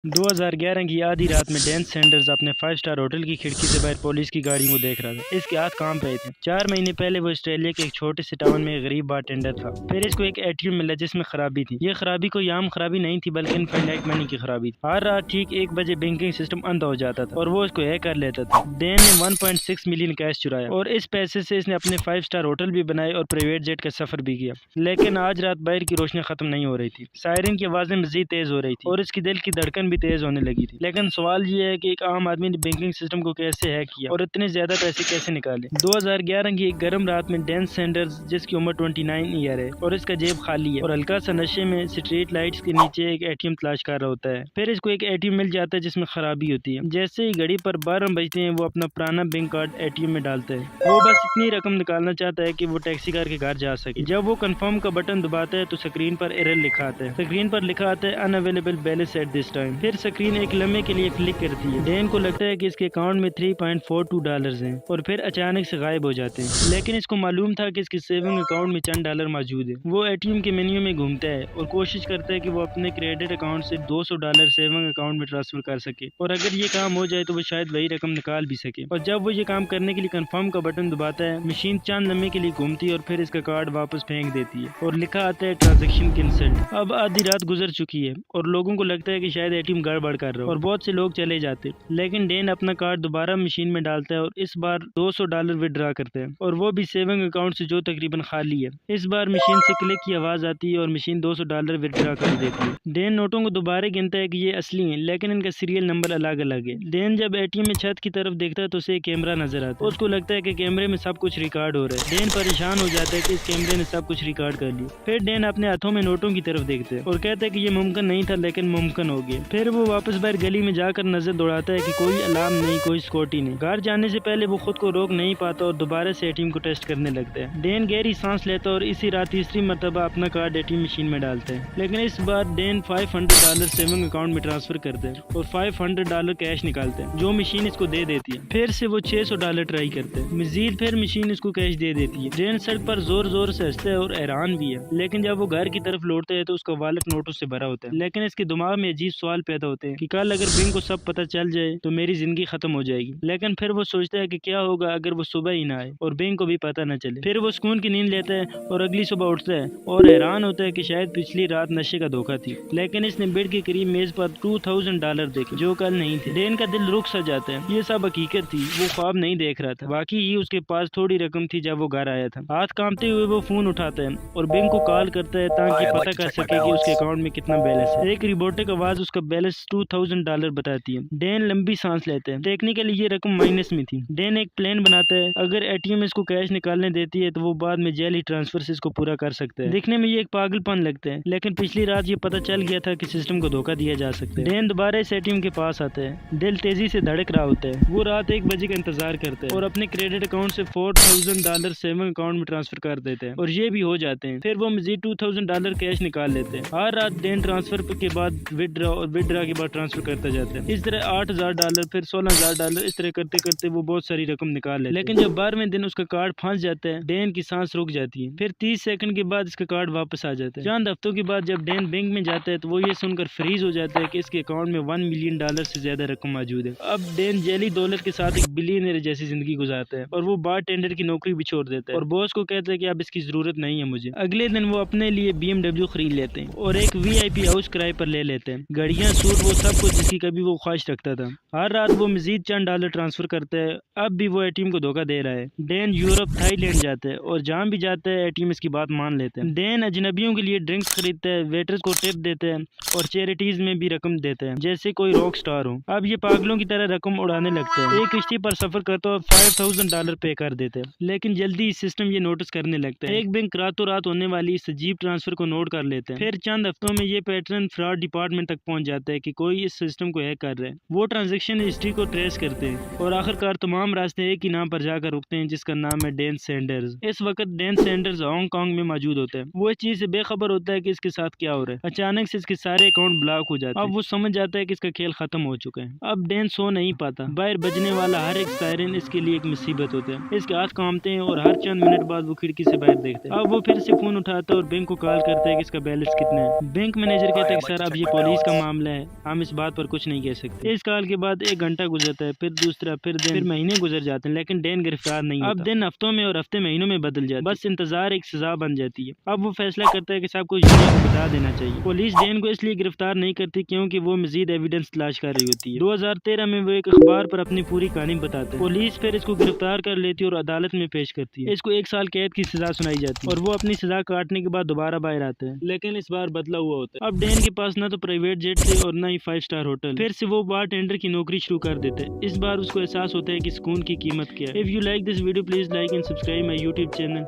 2011 की आधी रात में डैन सैंडर्स अपने 5 स्टार होटल की खिड़की से बाहर पुलिस की गाड़ी को देख रहा था। इसके हाथ कांप रहे थे। 4 महीने पहले वो ऑस्ट्रेलिया के एक छोटे से टाउन में एक गरीब बारटेंडर था। फिर इसको एक एटीएम मिला जिसमें खराबी थी। ये खराबी कोई आम खराबी नहीं थी बल्कि इनफाइनाइट मनी की खराबी थी। हर रात ठीक 1 बजे बैंकिंग सिस्टम अंधा हो जाता था और वो इसको हैक कर लेता था। डैन ने 1.6 मिलियन कैश चुराया और इस पैसे से इसने अपने 5 स्टार होटल भी बनाए और प्राइवेट जेट का सफर भी किया। लेकिन आज रात बाहर की रोशनी खत्म नहीं हो रही थी। सायरन की आवाजें मजीद तेज हो रही थी और इसकी दिल की धड़कन भी तेज होने लगी थी। लेकिन सवाल ये है कि एक आम आदमी ने बैंकिंग सिस्टम को कैसे हैक किया और इतने ज्यादा पैसे कैसे निकाले। 2011 की एक गर्म रात में डैन सैंडर्स, जिसकी उम्र 29 ईयर है और इसका जेब खाली है और हल्का सा नशे में, स्ट्रीट लाइट्स के नीचे एक एटीएम तलाश कर रहा होता है। फिर इसको एक एटीएम मिल जाता है जिसमें खराबी होती है। जैसे ही घड़ी पर 12 बजते हैं वो अपना पुराना बैंक कार्ड एटीएम में डालता है। वो बस इतनी रकम निकालना चाहता है कि वो टैक्सी कार के घर जा सके। जब वो कंफर्म का बटन दबाता है तो स्क्रीन पर एरर लिखा आता है। स्क्रीन पर लिखा आता है unavailable balance at this time. फिर स्क्रीन एक लम्हे के लिए फ्लिक करती है। डैन को लगता है कि इसके अकाउंट में $3.42 हैं और फिर अचानक से गायब हो जाते हैं। लेकिन इसको मालूम था कि इसके सेविंग अकाउंट में चंद डॉलर मौजूद है। वो एटीएम के मेन्यू में घूमता है और कोशिश करता है कि वो अपने क्रेडिट अकाउंट से $200 सेविंग अकाउंट में ट्रांसफर कर सके और अगर ये काम हो जाए तो वो शायद वही रकम निकाल भी सके। और जब वो ये काम करने के लिए कंफर्म का बटन दबाता है, मशीन चंद लम्हे के लिए घूमती है और फिर इसका कार्ड वापस फेंक देती है और लिखा आता है ट्रांजेक्शन कैंसिल्ड। अब आधी रात गुजर चुकी है और लोगों को लगता है कि शायद एटीएम गड़बड़ कर रहा है और बहुत से लोग चले जाते। लेकिन डैन अपना कार्ड दोबारा मशीन में डालता है और इस बार $200 विड्रॉ करता है और वो भी सेविंग अकाउंट से जो तकरीबन खाली है। इस बार मशीन से क्लिक की आवाज आती है और मशीन $200 विड्रॉ कर देती है। डैन नोटों को दोबारा गिनता है कि ये असली हैं लेकिन इनका सीरियल नंबर अलग अलग है। डैन जब एटीएम में छत की तरफ देखता है तो उसे एक कैमरा नजर आता है। उसको लगता है कि कैमरे में सब कुछ रिकॉर्ड हो रहा है। डैन परेशान हो जाता है कि इस कैमरे ने सब कुछ रिकॉर्ड कर लिया। फिर डैन अपने हाथों में नोटों की तरफ देखता है और कहता है कि ये मुमकिन नहीं था लेकिन मुमकिन हो गया। फिर वो वापस बाहर गली में जाकर नजर दौड़ाता है कि कोई अलार्म नहीं, कोई सिक्योरिटी नहीं। घर जाने से पहले वो खुद को रोक नहीं पाता और दोबारा से एटीएम को टेस्ट करने लगता है। डैन गहरी सांस लेता है और इसी रात तीसरी मरतबा अपना कार्ड एटीएम मशीन में डालता है। लेकिन इस बार डैन $500 सेविंग अकाउंट में ट्रांसफर करता है और $500 कैश निकालता है जो मशीन इसको दे देती है। फिर से वो $600 ट्राई करता है। मजीद फिर मशीन इसको कैश दे देती है। डैन सड़क पर जोर जोर से हंसता है और हैरान भी है। लेकिन जब वो घर की तरफ लौटता है तो उसका वॉलेट नोटों से भरा होता है। लेकिन इसके दिमाग में अजीब सवाल पैदा होते हैं कि कल अगर बैंक को सब पता चल जाए तो मेरी जिंदगी खत्म हो जाएगी। लेकिन फिर वो सोचता है कि क्या होगा अगर वो सुबह ही ना आए और बैंक को भी पता न चले। फिर वो सुकून की नींद लेता है और अगली सुबह उठता है और हैरान होता है कि शायद पिछली रात नशे का धोखा थी। लेकिन इसने बेड के करीब मेज पर $2000 देखे जो कल नहीं थे। डैन का दिल रुक सा जाता है। ये सब हकीकत थी, वो ख्वाब नहीं देख रहा था। बाकी ही उसके पास थोड़ी रकम थी जब वो घर आया था। हाथ कांपते हुए वो फोन उठाता है और बैंक को कॉल करता है ताकि पता कर सके कि उसके अकाउंट में कितना बैलेंस है। एक रिबोटिक आवाज उसका बैलेंस $2000 बताती है। डैन लंबी सांस लेता है। टेक्निकली ये रकम माइनस में थी। डैन एक प्लान बनाता है, अगर एटीएम इसको कैश निकालने देती है तो वो बाद में जेल ही ट्रांसफर से इसको पूरा कर सकता है। देखने में ये एक पागलपन लगता है लेकिन पिछली रात ये पता चल गया था कि सिस्टम को धोखा दिया जा सकता है। डैन दोबारा इस एटीएम के पास आता है। दिल तेजी से धड़क रहा होता है। वो रात 1 बजे का इंतजार करता है और अपने क्रेडिट अकाउंट से $4000 सेविंग अकाउंट में ट्रांसफर कर देते हैं और ये भी हो जाते हैं। फिर वो मजीद $2000 कैश निकाल लेते हैं। हर रात डैन ट्रांसफर के बाद विड्रॉ और विड्रॉ के बाद ट्रांसफर करता जाता है। इस तरह $8000 फिर $16000 इस तरह करते करते वो बहुत सारी रकम निकाल लेते। लेकिन जब 12वें दिन उसका कार्ड फंस जाता है, डैन की सांस रुक जाती है। फिर 30 सेकंड के बाद इसका कार्ड वापस आ जाता है। चंद हफ्तों के बाद जब डैन बैंक में जाता है तो वो ये सुनकर फ्रीज हो जाता है कि इसके अकाउंट में $1 मिलियन से ज्यादा रकम मौजूद है। अब डैन जेली दौलत के साथ एक बिलियनर जैसी जिंदगी गुजारता है और वो बार टेंडर की नौकरी भी छोड़ देता है और बॉस को कहता है कि अब इसकी जरूरत नहीं है मुझे। अगले दिन वो अपने लिए BMW खरीद लेते हैं और एक VIP हाउस किराए पर ले लेते हैं। घड़ियां, सूट, वो सब कुछ जिसकी कभी वो ख्वाहिश रखता था। हर रात वो मजीद चंद डॉलर ट्रांसफर करता है। अब भी वो एटीएम को धोखा दे रहा है। डैन यूरोप, थाईलैंड जाता है और जहाँ भी जाता है एटीएम इसकी बात मान लेते हैं। डैन अजनबियों के लिए ड्रिंक्स खरीदता है, वेटर्स को टिप देता है और चैरिटीज में भी रकम देता है जैसे कोई रॉक स्टार हो। अब ये पागलों की तरह रकम उड़ाने लगता है। एक किश्ती पर सफर करता है और $5000 पे कर देते हैं। लेकिन जल्दी इस सिस्टम ये नोटिस करने लगता है। एक बैंक रातों रात होने वाली इस अजीब ट्रांसफर को नोट कर लेते हैं। फिर चंद हफ्तों में ये पैटर्न फ्रॉड डिपार्टमेंट तक पहुंच जाता है कि कोई इस सिस्टम को हैक कर रहा है। वो ट्रांजैक्शन हिस्ट्री को ट्रेस करते हैं और आखिरकार तमाम रास्ते एक ही नाम पर जाकर रुकते हैं जिसका नाम है डैन सैंडर्स। इस वक्त डैन सैंडर्स हांगकांग में मौजूद होता है। वो इस चीज से बेखबर होता है कि इसके साथ क्या हो रहा है। अचानक से इसके सारे अकाउंट ब्लॉक हो जाते हैं। अब वो समझ जाता है कि इसका खेल खत्म हो चुका है। अब डैन सो नहीं पाता। बाहर बजने वाला हर एक सायरन इसके लिए एक मुसीबत होता है। इसके हाथ कांपते हैं और हर चंद मिनट बाद वो खिड़की से बाहर देखता है। अब वो फिर से फोन उठाता है और बैंक को कॉल करता है कि इसका बैलेंस कितना है। बैंक मैनेजर कहता है कि सर अब ये पुलिस का मामला मामला है, हम इस बात पर कुछ नहीं कह सकते। इस कॉल के बाद 1 घंटा गुजरता है, फिर दूसरा, फिर दिन, फिर महीने गुजर जाते हैं, लेकिन डैन गिरफ्तार नहीं होता। अब दिन हफ्तों में और हफ्ते महीनों में बदल जाते हैं, बस इंतजार एक सजा बन जाती है। अब वो फैसला करता है कि सबको यूनियन को बता देना चाहिए। पुलिस डैन को इसलिए गिरफ्तार नहीं करती क्योंकि वो मजीद एविडेंस तलाश कर रही होती है। 2013 में वो एक अखबार पर अपनी पूरी कहानी बताते हैं। पुलिस फिर इसको गिरफ्तार कर लेती है और अदालत में पेश करती है। इसको 1 साल कैद की सजा सुनाई जाती है और वो अपनी सजा काटने के बाद दोबारा बाहर आते हैं, लेकिन इस बार बदला हुआ होता है। अब डैन के पास ना तो प्राइवेट जेट थे और ना ही 5 स्टार होटल। फिर से वो बार टेंडर की नौकरी शुरू कर देते हैं। इस बार उसको एहसास होता है कि सुकून की कीमत क्या है। If you like this video please like and subscribe my YouTube channel.